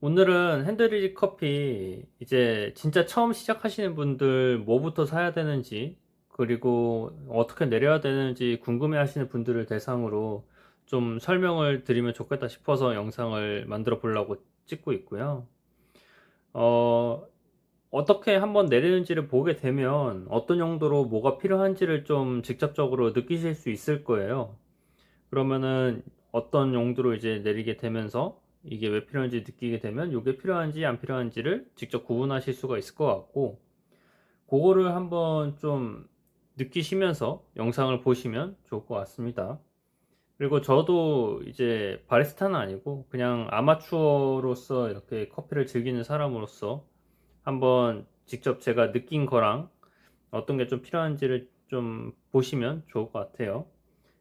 오늘은 핸드드립 커피 이제 진짜 처음 시작하시는 분들 뭐부터 사야 되는지, 그리고 어떻게 내려야 되는지 궁금해 하시는 분들을 대상으로 좀 설명을 드리면 좋겠다 싶어서 영상을 만들어 보려고 찍고 있고요. 어, 어떻게 한번 내리는지를 보게 되면 어떤 용도로 뭐가 필요한지를 좀 직접적으로 느끼실 수 있을 거예요. 그러면은 어떤 용도로 이제 내리게 되면서 이게 왜 필요한지 느끼게 되면 이게 필요한지 안 필요한지를 직접 구분하실 수가 있을 것 같고, 그거를 한번 좀 느끼시면서 영상을 보시면 좋을 것 같습니다. 그리고 저도 이제 바리스타는 아니고 그냥 아마추어로서 이렇게 커피를 즐기는 사람으로서 한번 직접 제가 느낀 거랑 어떤 게 좀 필요한지를 좀 보시면 좋을 것 같아요.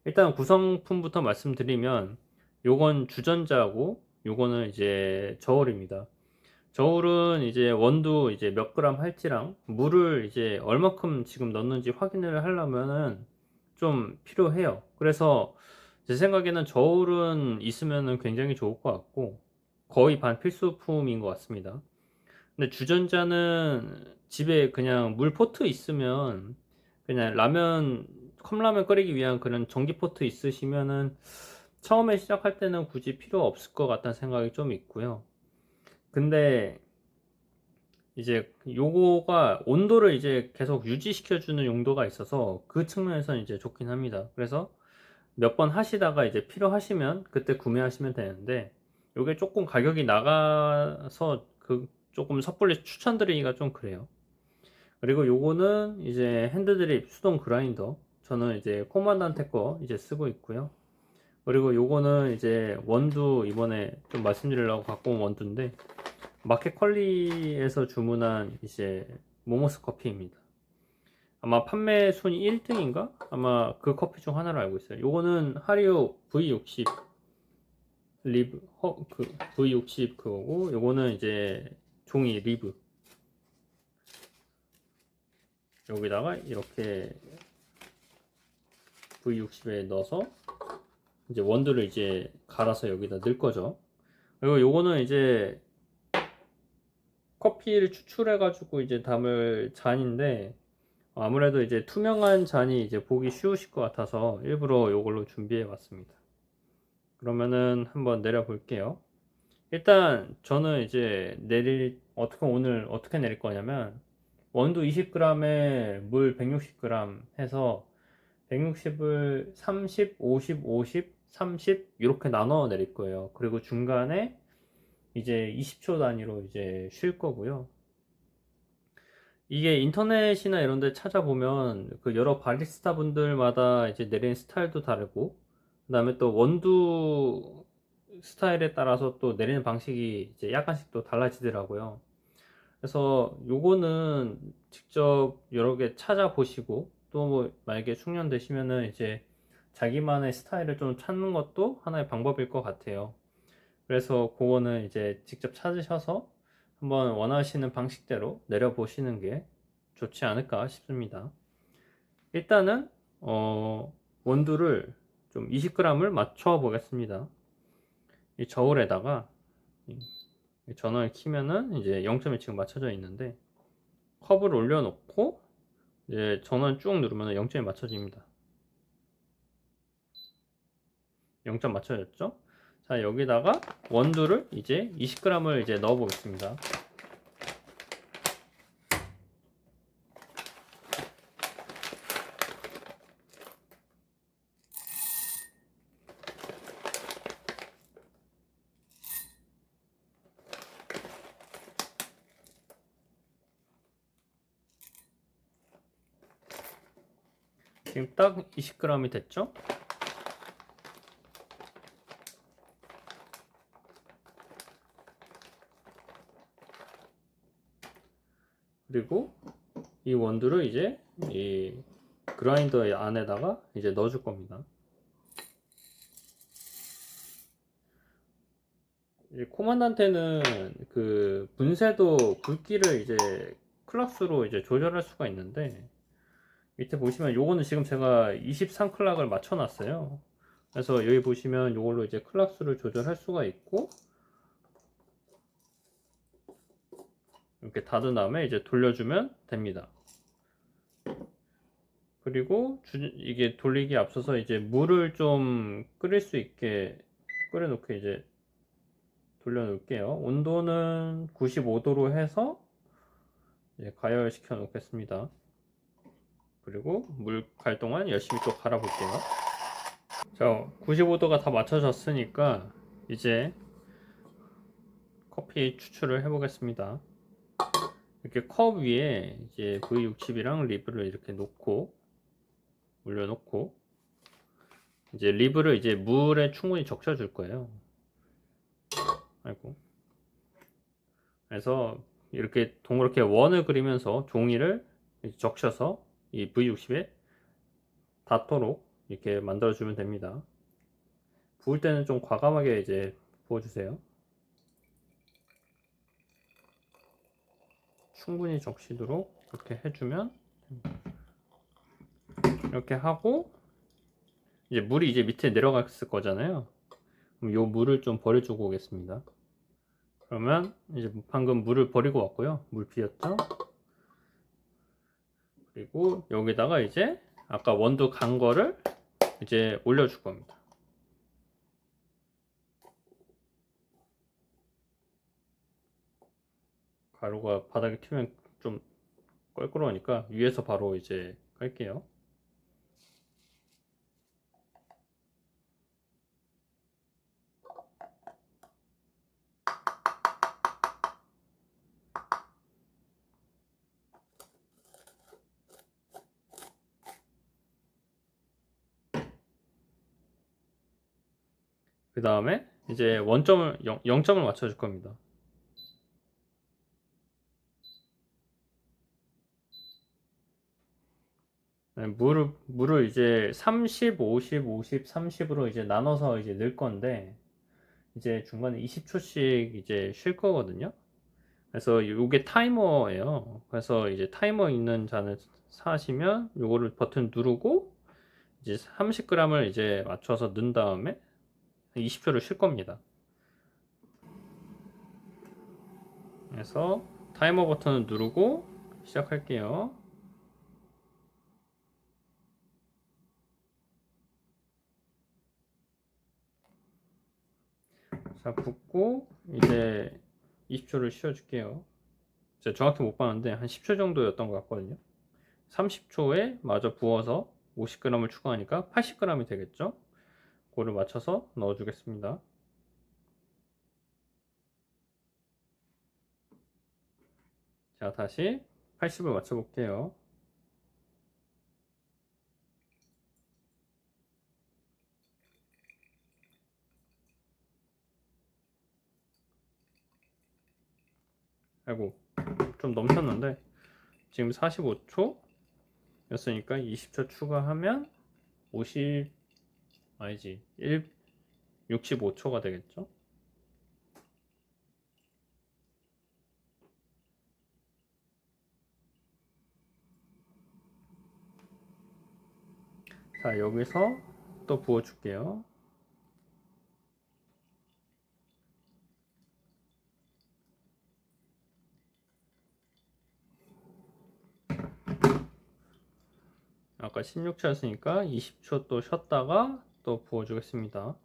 일단 구성품부터 말씀드리면 요건 주전자고 요거는 이제 저울입니다. 저울은 이제 원두 이제 몇 그램 할지랑 물을 이제 얼마큼 지금 넣는지 확인을 하려면은 좀 필요해요. 그래서 제 생각에는 저울은 있으면은 굉장히 좋을 것 같고 거의 반필수품인 것 같습니다. 근데 주전자는 집에 그냥 물 포트 있으면 그냥 컵라면 끓이기 위한 그런 전기 포트 있으시면은 처음에 시작할 때는 굳이 필요 없을 것 같다는 생각이 좀 있고요. 근데 이제 요거가 온도를 이제 계속 유지시켜주는 용도가 있어서 그 측면에서는 이제 좋긴 합니다. 그래서 몇 번 하시다가 이제 필요하시면 그때 구매하시면 되는데, 요게 조금 가격이 나가서 그 조금 섣불리 추천드리기가 좀 그래요. 그리고 요거는 이제 핸드드립 수동 그라인더, 저는 이제 코만단테 거 이제 쓰고 있고요. 그리고 요거는 이제 원두 이번에 좀 말씀드리려고 갖고 온 원두인데 마켓컬리에서 주문한 이제 모모스 커피입니다. 아마 판매 순위 1등인가? 아마 그 커피 중 하나로 알고 있어요. 요거는 하리오 V60 리브 그 V60 그거고, 요거는 이제 종이 리브, 여기다가 이렇게 V60에 넣어서 이제 원두를 이제 갈아서 여기다 넣을 거죠. 그리고 요거는 이제 커피를 추출해 가지고 이제 담을 잔인데, 아무래도 이제 투명한 잔이 이제 보기 쉬우실 것 같아서 일부러 요걸로 준비해 봤습니다. 그러면은 한번 내려 볼게요. 일단 저는 이제 오늘 어떻게 내릴 거냐면, 원두 20g에 물 160g 해서 160을 30, 50, 50, 30 이렇게 나눠 내릴 거예요. 그리고 중간에 이제 20초 단위로 이제 쉴 거고요. 이게 인터넷이나 이런 데 찾아보면 그 여러 바리스타 분들마다 이제 내리는 스타일도 다르고, 그다음에 또 원두 스타일에 따라서 또 내리는 방식이 이제 약간씩 또 달라지더라고요. 그래서 요거는 직접 여러 개 찾아보시고, 또 뭐 만약에 숙련되시면은 이제 자기만의 스타일을 좀 찾는 것도 하나의 방법일 것 같아요. 그래서 그거는 이제 직접 찾으셔서 한번 원하시는 방식대로 내려보시는 게 좋지 않을까 싶습니다. 일단은 원두를 좀 20g을 맞춰 보겠습니다. 이 저울에다가 이 전원을 키면은 이제 0점이 지금 맞춰져 있는데, 컵을 올려놓고 이제 전원 쭉 누르면 0점이 맞춰집니다. 0점 맞춰졌죠? 자, 여기다가 원두를 이제 20g을 이제 넣어 보겠습니다. 지금 딱 20g이 됐죠? 그리고 이 원두를 이제 이 그라인더 안에다가 이제 넣어줄 겁니다. 코만단테는 그 분쇄도 굵기를 이제 클락스로 이제 조절할 수가 있는데, 밑에 보시면 요거는 지금 제가 23클락을 맞춰 놨어요. 그래서 여기 보시면 요걸로 이제 클락스를 조절할 수가 있고, 이렇게 닫은 다음에 이제 돌려주면 됩니다. 그리고 이게 돌리기에 앞서서 이제 물을 좀 끓일 수 있게 끓여놓고 이제 돌려놓을게요. 온도는 95도로 해서 이제 가열시켜 놓겠습니다. 그리고 물 갈 동안 열심히 또 갈아볼게요. 자, 95도가 다 맞춰졌으니까 이제 커피 추출을 해보겠습니다. 이렇게 컵 위에 이제 V60이랑 리브를 이렇게 놓고 올려놓고 이제 리브를 이제 물에 충분히 적셔줄 거예요. 아이고. 그래서 이렇게 동그랗게 원을 그리면서 종이를 적셔서 이 V60에 닿도록 이렇게 만들어주면 됩니다. 부을 때는 좀 과감하게 이제 부어주세요. 충분히 적시도록 이렇게 해주면 이렇게 하고 이제 물이 이제 밑에 내려갔을 거잖아요. 그럼 요 물을 좀 버려주고 오겠습니다. 그러면 이제 방금 물을 버리고 왔고요. 물 비었죠? 그리고 여기다가 이제 아까 원두 간 거를 이제 올려줄 겁니다. 가루가 바닥에 튀면 좀 껄끄러우니까 위에서 바로 이제 깔게요. 그 다음에 이제 원점을 0점을 맞춰줄 겁니다. 네, 물을 이제 30, 50, 50, 30으로 이제 나눠서 이제 넣을 건데 이제 중간에 20초씩 이제 쉴 거거든요. 그래서 이게 타이머예요. 그래서 이제 타이머 있는 잔을 사시면 요거를 버튼 누르고 이제 30g을 이제 맞춰서 넣은 다음에 20초를 쉴 겁니다. 그래서 타이머 버튼을 누르고 시작할게요. 자, 붓고 이제 20초를 쉬어줄게요. 제가 정확히 못 봤는데 한 10초 정도였던 것 같거든요. 30초에 마저 부어서 50g을 추가하니까 80g이 되겠죠? 그거를 맞춰서 넣어주겠습니다. 자, 다시 80을 맞춰볼게요. 아이고, 좀 넘쳤는데 지금 45초 였으니까 20초 추가하면 50 아니지 65초가 되겠죠. 자, 여기서 또 부어 줄게요. 아까 16초였으니까 20초 또 쉬었다가 또 부어 주겠습니다.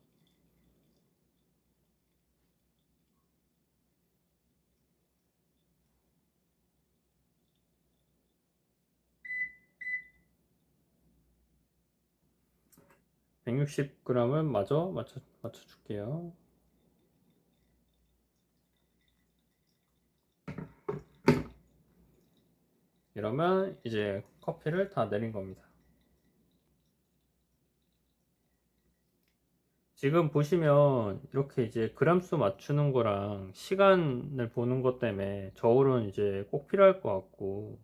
(160g을) 마저 맞춰 줄게요. 이러면 이제 커피를 다 내린 겁니다. 지금 보시면 이렇게 이제 그람수 맞추는 거랑 시간을 보는 것 때문에 저울은 이제 꼭 필요할 것 같고,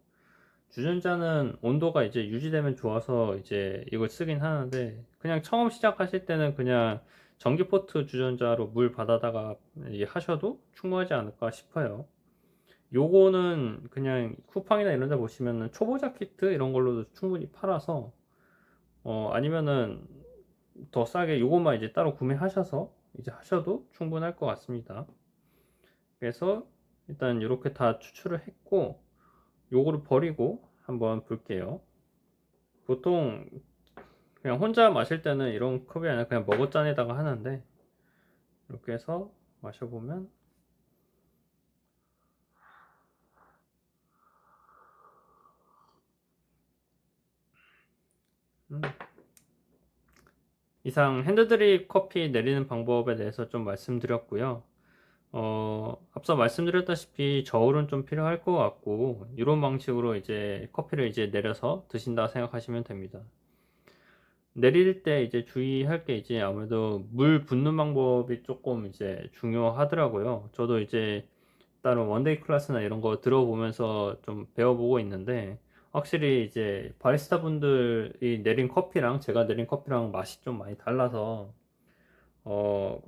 주전자는 온도가 이제 유지되면 좋아서 이제 이걸 쓰긴 하는데, 그냥 처음 시작하실 때는 그냥 전기포트 주전자로 물 받아다가 하셔도 충분하지 않을까 싶어요. 요거는 그냥 쿠팡이나 이런 데 보시면은 초보자 키트 이런 걸로도 충분히 팔아서 아니면은 더 싸게 요것만 이제 따로 구매하셔서 이제 하셔도 충분할 것 같습니다. 그래서 일단 이렇게 다 추출을 했고 요거를 버리고 한번 볼게요. 보통 그냥 혼자 마실 때는 이런 컵이 아니라 그냥 머그잔에다가 하는데 이렇게 해서 마셔보면 이상 핸드드립 커피 내리는 방법에 대해서 좀 말씀드렸고요. 앞서 말씀드렸다시피 저울은 좀 필요할 것 같고 이런 방식으로 이제 커피를 이제 내려서 드신다 생각하시면 됩니다. 내릴 때 이제 주의할 게 이제 아무래도 물 붓는 방법이 조금 이제 중요하더라고요. 저도 이제 다른 원데이 클래스나 이런 거 들어보면서 좀 배워보고 있는데 확실히 이제 바리스타 분들이 내린 커피랑 제가 내린 커피랑 맛이 좀 많이 달라서 어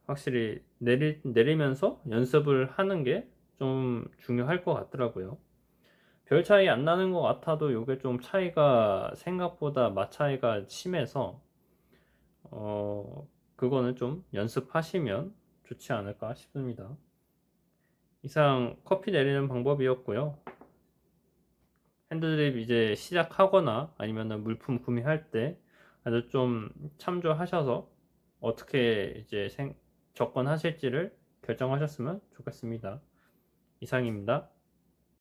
확실히 내리면서 연습을 하는 게 좀 중요할 것 같더라고요. 별 차이 안 나는 것 같아도 요게 좀 차이가 생각보다 맛 차이가 심해서 그거는 좀 연습하시면 좋지 않을까 싶습니다. 이상 커피 내리는 방법이었고요. 핸드드립 이제 시작하거나 아니면은 물품 구매할 때 아주 좀 참조하셔서 어떻게 이제 접근하실지를 결정하셨으면 좋겠습니다. 이상입니다.